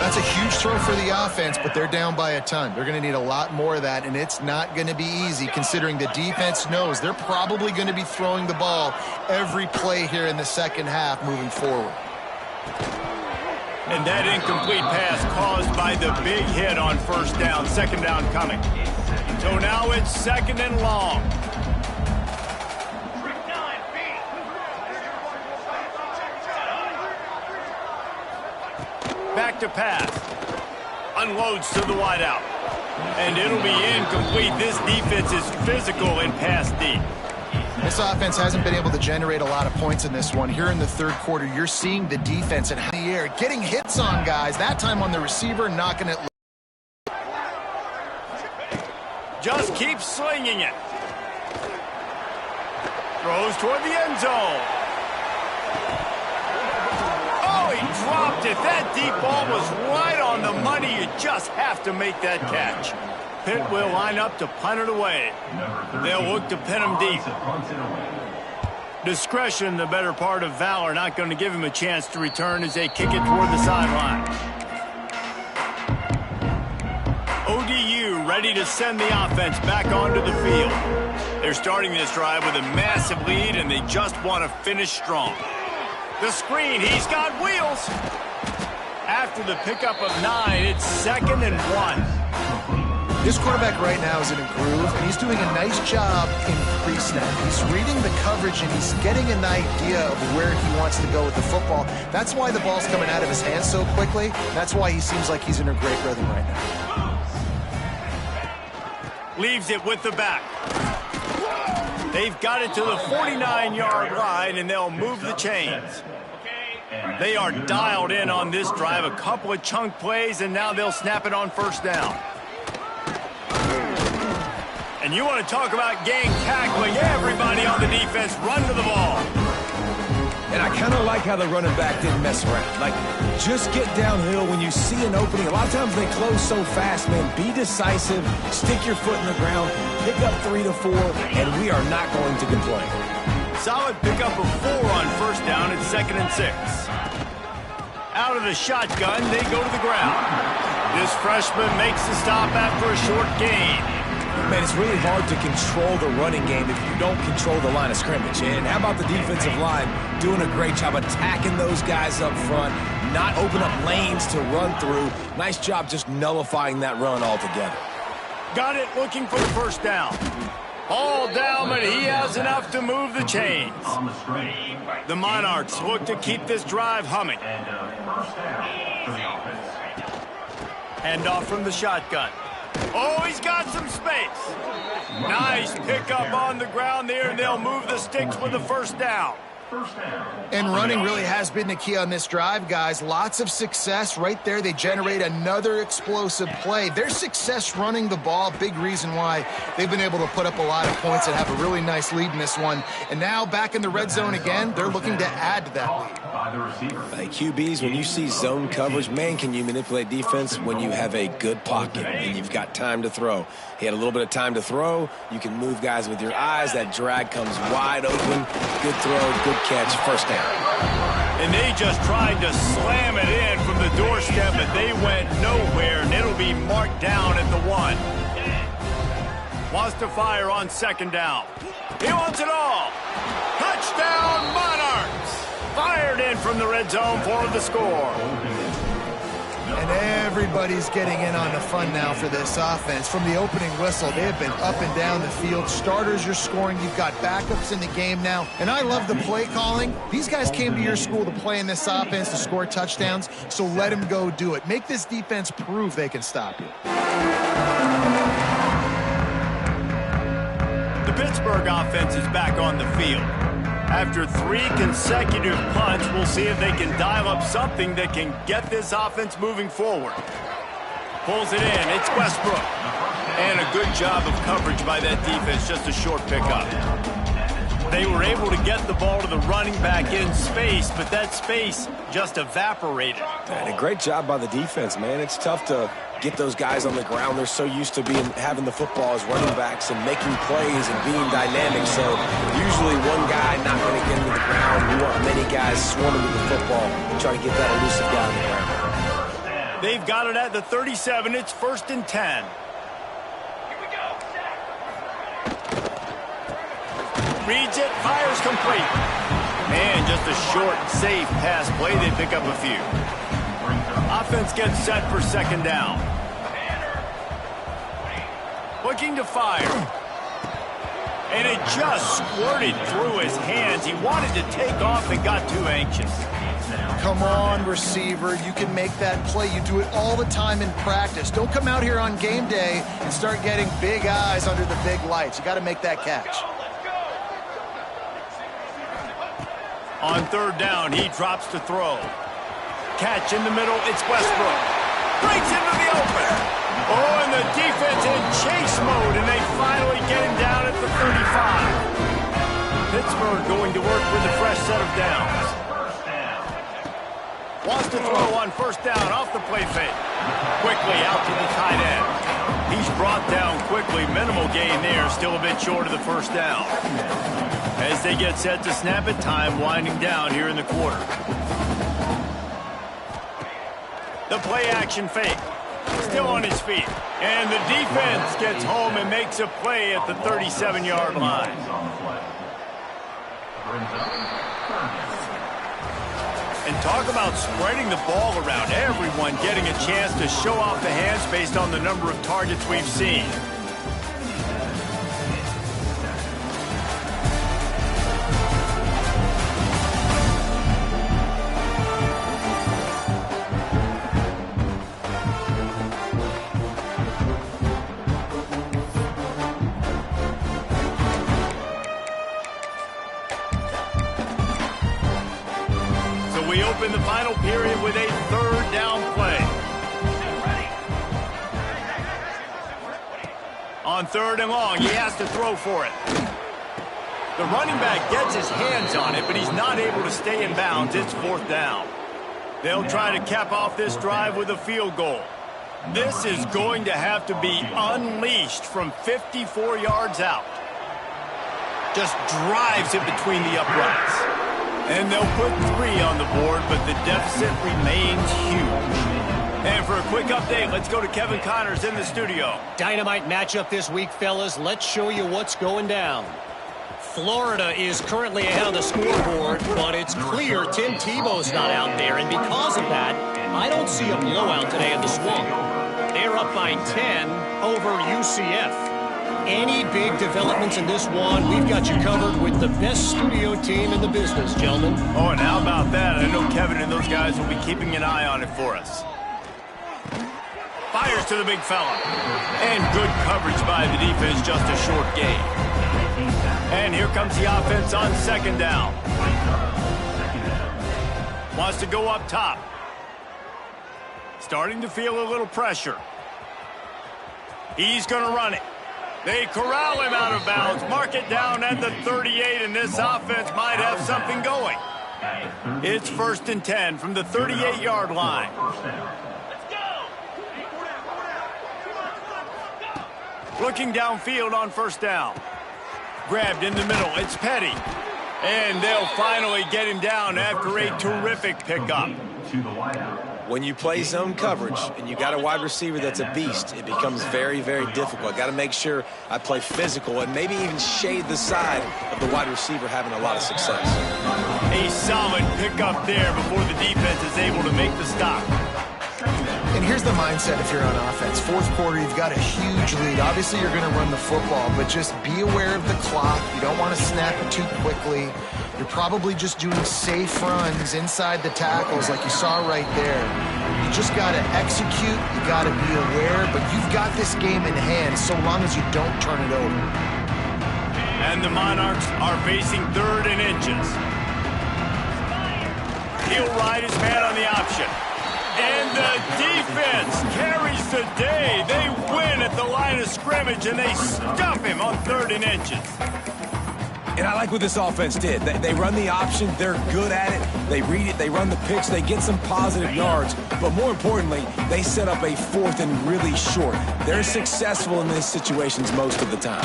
That's a huge throw for the offense, but they're down by a ton. They're going to need a lot more of that, and it's not going to be easy considering the defense knows they're probably going to be throwing the ball every play here in the second half moving forward. And that incomplete pass caused by the big hit on first down. Second down coming. So now it's second and long. Back to pass. Unloads to the wideout. And it'll be incomplete. This defense is physical in pass deep. This offense hasn't been able to generate a lot of points in this one. Here in the third quarter, you're seeing the defense in the air, getting hits on guys, that time on the receiver, knocking it. Just keep slinging it. Throws toward the end zone. He dropped it. That deep ball was right on the money. You just have to make that catch. Pitt will line up to punt it away. They'll look to pin him deep. Discretion, the better part of valor, not going to give him a chance to return as they kick it toward the sideline. ODU ready to send the offense back onto the field. They're starting this drive with a massive lead, and they just want to finish strong. The screen, he's got wheels. After the pickup of 9, it's 2nd and 1. This quarterback right now is in a groove, and he's doing a nice job in pre-snap. He's reading the coverage, and he's getting an idea of where he wants to go with the football. That's why the ball's coming out of his hands so quickly. That's why he seems like he's in a great rhythm right now. Leaves it with the back. They've got it to the 49-yard line, and they'll move the chains. They are dialed in on this drive. A couple of chunk plays, and now they'll snap it on first down. And you want to talk about gang tackling. Everybody on the defense run to the ball. And I kind of like how the running back didn't mess around. Like, just get downhill when you see an opening. A lot of times they close so fast, man. Be decisive, stick your foot in the ground, pick up 3 to 4, and we are not going to complain. Solid pickup of 4 on first down. It's 2nd and 6. Out of the shotgun, they go to the ground. This freshman makes the stop after a short gain. Man, it's really hard to control the running game if you don't control the line of scrimmage. And how about the defensive line doing a great job attacking those guys up front, not open up lanes to run through. Nice job just nullifying that run altogether. Got it, looking for the first down. All down, but he has enough to move the chains. The Monarchs look to keep this drive humming. Handoff from the shotgun. Oh, he's got some space. Nice pickup on the ground there, and they'll move the sticks with the first down. And running really has been the key on this drive, guys. Lots of success right there. They generate another explosive play. Their success running the ball, big reason why they've been able to put up a lot of points and have a really nice lead in this one. And now back in the red zone again, they're looking to add to that lead. by the receiver. Hey, QBs, when you see zone coverage, man, can you manipulate defense when you have a good pocket and you've got time to throw. He had a little bit of time to throw. You can move guys with your eyes. That drag comes wide open. Good throw, good catch, first down. And they just tried to slam it in from the doorstep, but they went nowhere, and it'll be marked down at the 1. Wants to fire on second down. He wants it all. Touchdown, Monarchs! Fired in from the red zone for the score. And everybody's getting in on the fun now for this offense. From the opening whistle, they have been up and down the field. Starters are scoring. You've got backups in the game now. And I love the play calling. These guys came to your school to play in this offense to score touchdowns, so let them go do it. Make this defense prove they can stop you. The Pittsburgh offense is back on the field. After 3 consecutive punts, we'll see if they can dial up something that can get this offense moving forward. Pulls it in. It's Westbrook. And a good job of coverage by that defense. Just a short pickup. They were able to get the ball to the running back in space, but that space just evaporated. And a great job by the defense, man. It's tough to get those guys on the ground. They're so used to having the football as running backs and making plays and being dynamic. So usually one guy not going to get into the ground. You want many guys swarming with the football, trying to get that elusive guy on the ground. They've got it at the 37. It's 1st and 10. Reads it, fires complete. And just a short, safe pass play. They pick up a few. Offense gets set for second down. Looking to fire. And it just squirted through his hands. He wanted to take off and got too anxious. Come on, receiver. You can make that play. You do it all the time in practice. Don't come out here on game day and start getting big eyes under the big lights. You got to make that catch. On third down, he drops to throw. Catch in the middle, it's Westbrook. Breaks into the open. Oh, and the defense in chase mode, and they finally get him down at the 35. Pittsburgh going to work with a fresh set of downs. Wants to throw on first down off the play fake. Quickly out to the tight end. He's brought down quickly. Minimal gain there, still a bit short of the first down. As they get set to snap it, time winding down here in the quarter. The play action fake. Still on his feet. And the defense gets home and makes a play at the 37-yard line. And talk about spreading the ball around. Everyone getting a chance to show off the hands based on the number of targets we've seen. We open the final period with a third down play. On third and long, he has to throw for it. The running back gets his hands on it, but he's not able to stay in bounds. It's fourth down. They'll try to cap off this drive with a field goal. This is going to have to be unleashed from 54 yards out. Just drives it between the uprights. And they'll put 3 on the board, but the deficit remains huge. And for a quick update, let's go to Kevin Connors in the studio. Dynamite matchup this week, fellas. Let's show you what's going down. Florida is currently ahead on the scoreboard, but it's clear Tim Tebow's not out there. And because of that, I don't see a blowout today in the Swamp. They're up by 10 over UCF. Any big developments in this one, we've got you covered with the best studio team in the business, gentlemen. Oh, and how about that? I know Kevin and those guys will be keeping an eye on it for us. Fires to the big fella. And good coverage by the defense, just a short gain. And here comes the offense on second down. Wants to go up top. Starting to feel a little pressure. He's going to run it. They corral him out of bounds, mark it down at the 38, and this offense might have something going. It's 1st and 10 from the 38-yard line. Looking downfield on 1st down. Grabbed in the middle. It's Petty. And they'll finally get him down after a terrific pickup. When you play zone coverage and you got a wide receiver that's a beast, it becomes very, very difficult. I got to make sure I play physical and maybe even shade the side of the wide receiver having a lot of success. A solid pickup there before the defense is able to make the stop. And here's the mindset if you're on offense. 4th quarter, you've got a huge lead. Obviously, you're going to run the football, but just be aware of the clock. You don't want to snap it too quickly. You're probably just doing safe runs inside the tackles like you saw right there. You just got to execute. You got to be aware, but you've got this game in hand so long as you don't turn it over. And the Monarchs are facing 3rd and inches. He'll ride his man on the option. And the defense carries the day. They win at the line of scrimmage, and they stuff him on 3rd and inches. And I like what this offense did. They run the option. They're good at it. They read it. They run the pitch. They get some positive yards. But more importantly, they set up a 4th and really short. They're successful in these situations most of the time.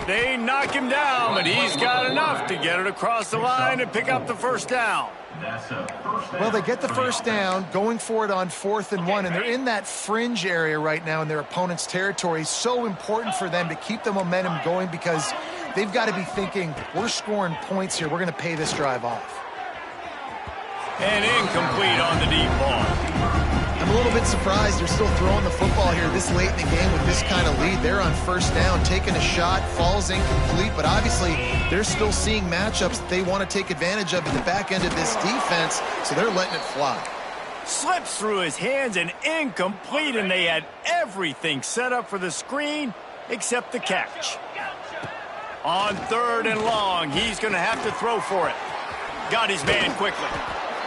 They knock him down, but he's got enough to get it across the line and pick up the 1st down. Well, they get the 1st down, going for it on 4th and 1, and they're in that fringe area right now in their opponent's territory. So important for them to keep the momentum going because they've got to be thinking, we're scoring points here. We're going to pay this drive off. And incomplete on the deep ball. I'm a little bit surprised they're still throwing the football here this late in the game with this kind of lead. They're on 1st down, taking a shot, falls incomplete, but obviously they're still seeing matchups that they want to take advantage of at the back end of this defense, so they're letting it fly. Slips through his hands and incomplete, and they had everything set up for the screen except the catch. On 3rd and long, he's going to have to throw for it. Got his man quickly.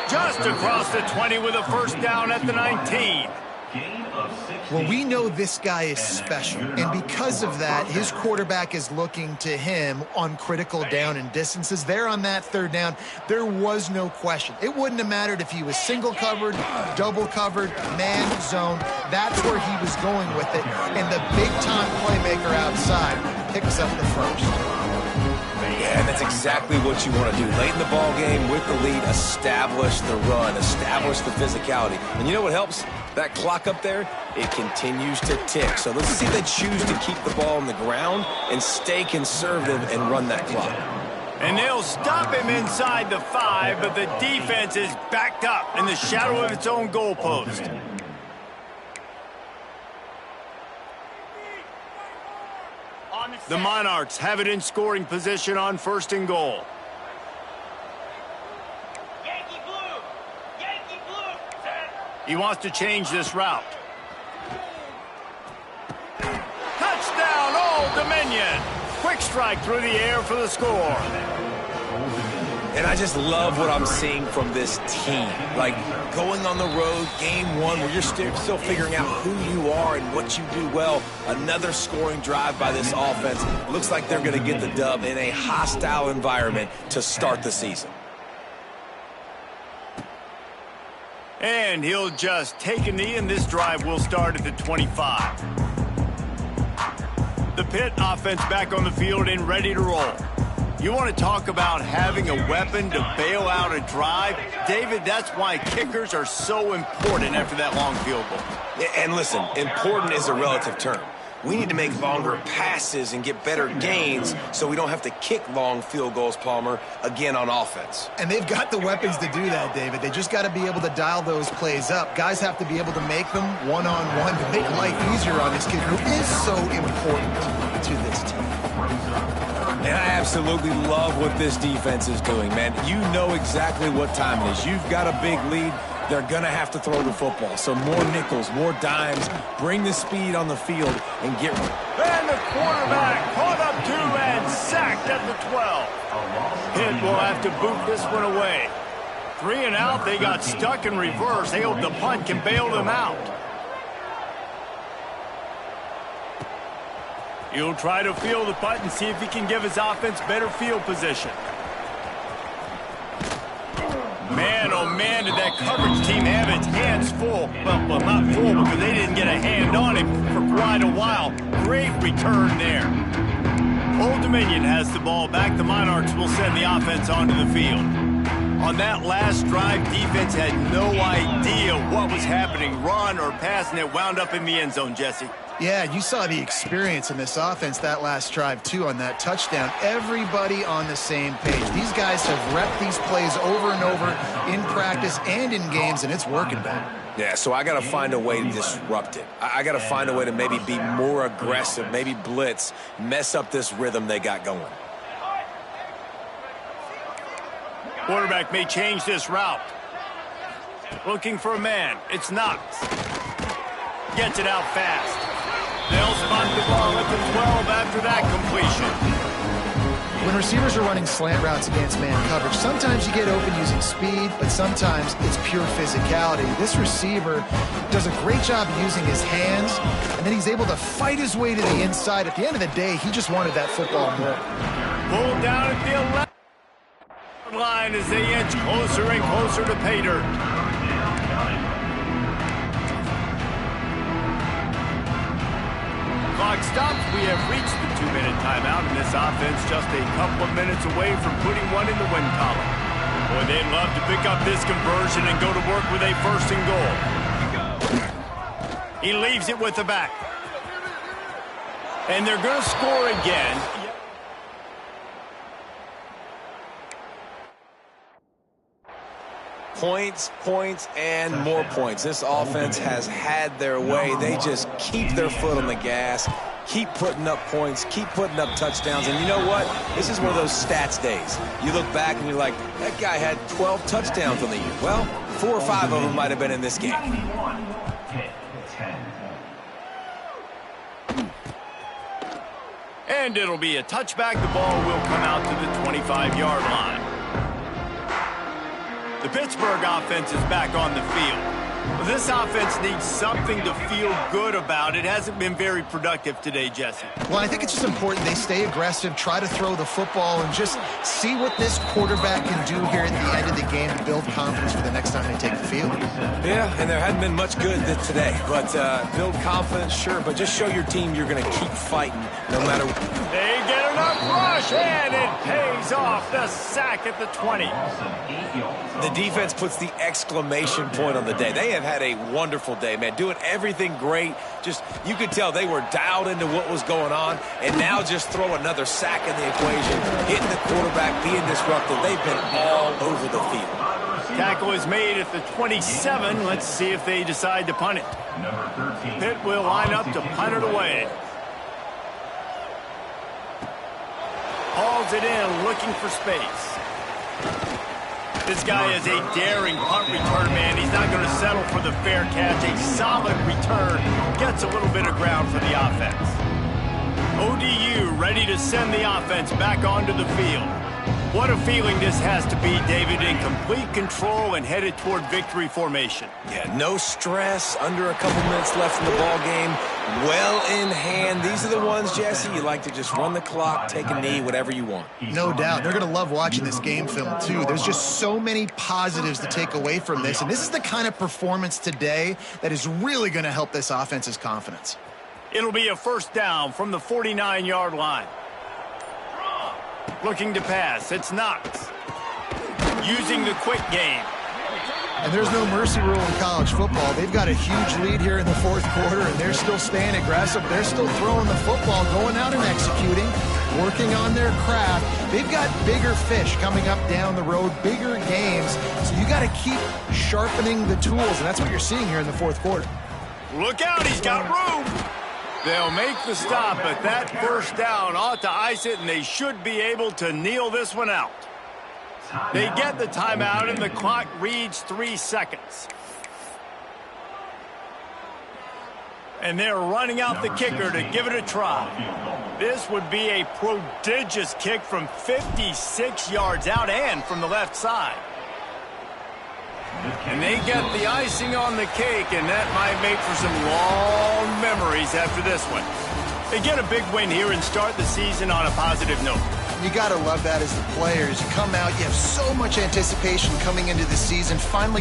Just across the 20 with a 1st down at the 19. Well, we know this guy is special, and because of that, his quarterback is looking to him on critical down and distances. There on that 3rd down, there was no question. It wouldn't have mattered if he was single covered, double covered, man zone. That's where he was going with it, and the big-time playmaker outside picks up the 1st. Yeah, and that's exactly what you want to do. Late in the ball game with the lead, establish the run, establish the physicality. And you know what helps? That clock up there, it continues to tick. So let's see if they choose to keep the ball on the ground and stay conservative and run that clock. And they'll stop him inside the 5, but the defense is backed up in the shadow of its own goalpost. The Monarchs have it in scoring position on 1st and goal. Yankee blue! Yankee blue! He wants to change this route. Touchdown, Old Dominion! Quick strike through the air for the score. And I just love what I'm seeing from this team. Like, going on the road, game 1, where you're still figuring out who you are and what you do well. Another scoring drive by this offense. Looks like they're going to get the dub in a hostile environment to start the season. And he'll just take a knee, and this drive will start at the 25. The Pitt offense back on the field and ready to roll. You want to talk about having a weapon to bail out a drive? David, that's why kickers are so important after that long field goal. And listen, important is a relative term. We need to make longer passes and get better gains so we don't have to kick long field goals, Palmer, again on offense. And they've got the weapons to do that, David. They just got to be able to dial those plays up. Guys have to be able to make them one-on-one to make life easier on this kid who is so important to this team. And I absolutely love what this defense is doing, man. You know exactly what time it is. You've got a big lead. They're going to have to throw the football. So more nickels, more dimes, bring the speed on the field, and get... And the quarterback caught up to and sacked at the 12. Pitt will have to boot this one away. 3 and out, they got stuck in reverse. They hope the punt can bail them out. He'll try to field the punt and see if he can give his offense better field position. oh man, did that coverage team have its hands full. Well, not full because they didn't get a hand on him for quite a while. Great return there. Old Dominion has the ball back. The Monarchs will send the offense onto the field. On that last drive, defense had no idea what was happening, run or pass, and it wound up in the end zone, Jesse. Yeah, you saw the experience in this offense that last drive, too, on that touchdown. Everybody on the same page. These guys have repped these plays over and over in practice and in games, and it's working, Ben. Yeah, so I got to find a way to disrupt it. I got to find a way to maybe be more aggressive, maybe blitz, mess up this rhythm they got going. Quarterback may change this route. Looking for a man. It's Knox. Gets it out fast. They'll spot the ball at the 12 after that completion. When receivers are running slant routes against man coverage, sometimes you get open using speed, but sometimes it's pure physicality. This receiver does a great job using his hands, and then he's able to fight his way to the inside. At the end of the day, he just wanted that football more. Pulled down at the 11 line as they inch closer and closer to pay dirt. Clock stops. We have reached the 2-minute timeout, and this offense just a couple of minutes away from putting one in the win column. Boy, they'd love to pick up this conversion and go to work with a 1st and goal. He leaves it with the back. And they're going to score again. Points, points, and more points. This offense has had their way. They just keep their foot on the gas, keep putting up points, keep putting up touchdowns. And you know what? This is one of those stats days. You look back and you're like, that guy had 12 touchdowns on the year. Well, 4 or 5 of them might have been in this game. And it'll be a touchback. The ball will come out to the 25-yard line. The Pittsburgh offense is back on the field. Well, this offense needs something to feel good about. It hasn't been very productive today, Jesse. Well, I think it's just important they stay aggressive, try to throw the football, and just see what this quarterback can do here at the end of the game to build confidence for the next time they take the field. Yeah, and there hadn't been much good today. But build confidence, sure, but just show your team you're going to keep fighting no matter what. They get enough rush, and it pays off. The sack at the 20. The defense puts the exclamation point on the day. They have had a wonderful day, man, doing everything great. Just, you could tell they were dialed into what was going on, and now just throw another sack in the equation, hitting the quarterback, being disruptive. They've been all over the field. Tackle is made at the 27. Let's see if they decide to punt it. Pitt will line up to punt it away. Hauls it in, looking for space. This guy is a daring punt return man. He's not going to settle for the fair catch. A solid return. Gets a little bit of ground for the offense. ODU ready to send the offense back onto the field. What a feeling this has to be, David, in complete control and headed toward victory formation. Yeah, no stress, under a couple minutes left in the ball game, well in hand. These are the ones, Jesse, you like to just run the clock, take a knee, whatever you want. No doubt. They're going to love watching this game film, too. There's just so many positives to take away from this, and this is the kind of performance today that is really going to help this offense's confidence. It'll be a 1st down from the 49-yard line. Looking to pass. It's Knox. Using the quick game. And there's no mercy rule in college football. They've got a huge lead here in the 4th quarter, and they're still staying aggressive. They're still throwing the football, going out and executing, working on their craft. They've got bigger fish coming up down the road, bigger games. So you got to keep sharpening the tools, and that's what you're seeing here in the 4th quarter. Look out, he's got room. They'll make the stop, but that 1st down ought to ice it, and they should be able to kneel this one out. They get the timeout, and the clock reads 3 seconds. And they're running out the kicker to give it a try. This would be a prodigious kick from 56 yards out and from the left side. And they get the icing on the cake, and that might make for some long memories after this one. They get a big win here and start the season on a positive note. You got to love that as the players. You come out, you have so much anticipation coming into the season, finally